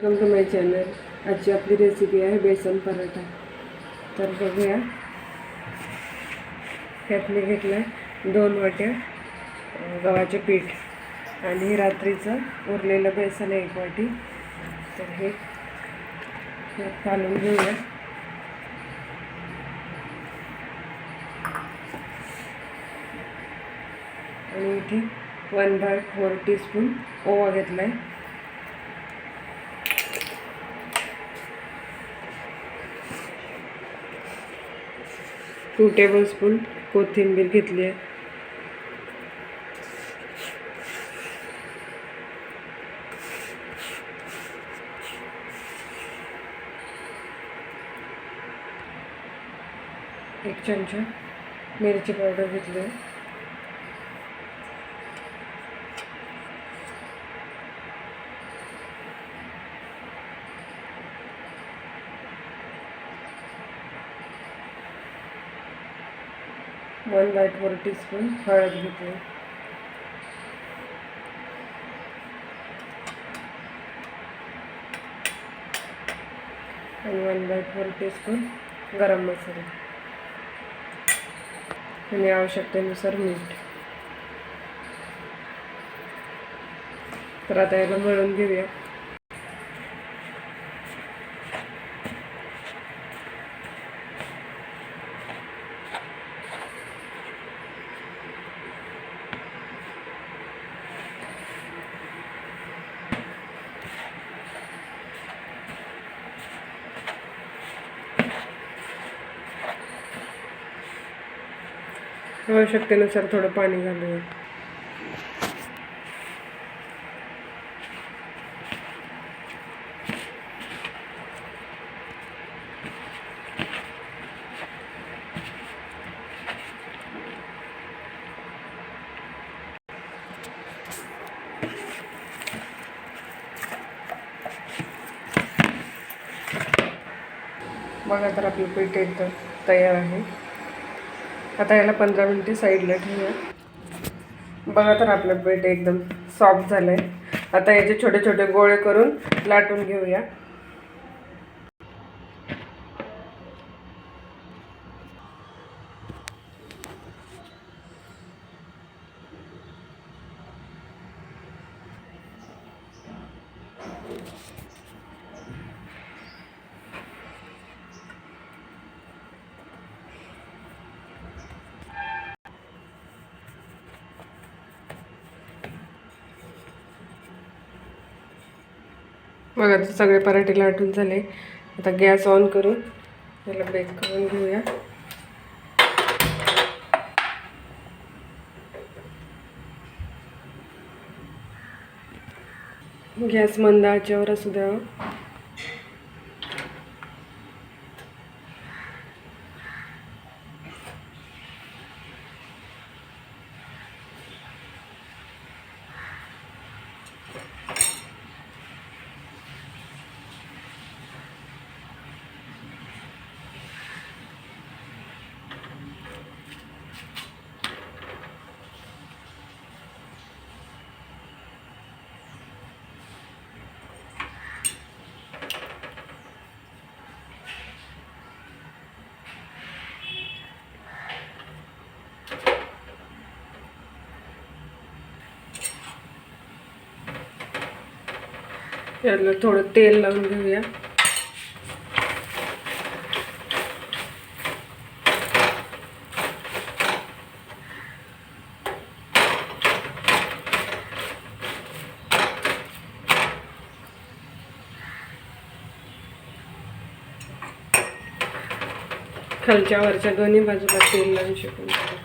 Welcome to my channel. आजची आपली recipe आहे बेसन पराठा। तर बघूया, ह्यात मी घेतलं आहे 2 वाट्या गव्हाचे पीठ आणि रात्रीचं उरलेलं बेसन 1 वाटी। तर हे घालून घेऊया। आणि इथे 1/4 टीस्पून ओवा घेतला आहे। 2 टेबलस्पून कोथिंबीर घेतली आहे। एक चमचा मिरची पावडर घेतली आहे। वन बाय 4 टीस्पून हळद घेतली आणि 1/4 टीस्पून गरम मसाला आणि आवश्यकतेनुसार मीठ। तर आता याला मळून घेऊया। आवश्यकतेनुसार थोडं पाणी घालूया। बघा, तर आपलं पीठ एकदम तयार आहे। आता याला 15 मिनिटे साईडला ठेवूया। बघा, तर आपलं पीठ एकदम सॉफ्ट झालं आहे। आता याचे छोटे छोटे गोळे करून लाटून घेऊया। बघा, तर सगळे पराठे लाटून झाले। आता गॅस ऑन करून याला बेक करून घेऊया। गॅस मंद आचेवर असू द्यावा। याला थोडं तेल लावून घेऊया। खालच्या वरच्या दोन्ही बाजूला तेल लावून शेकून घ्या।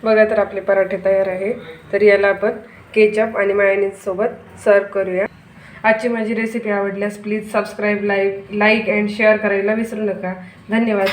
बघा तर आपले पराठे तयार आहे. तर याला आपण केचप आणि मायोनीज सोबत सर्व करूया. आजची माझी रेसिपी आवडल्यास please subscribe, like and share करायला विसरू नका. धन्यवाद.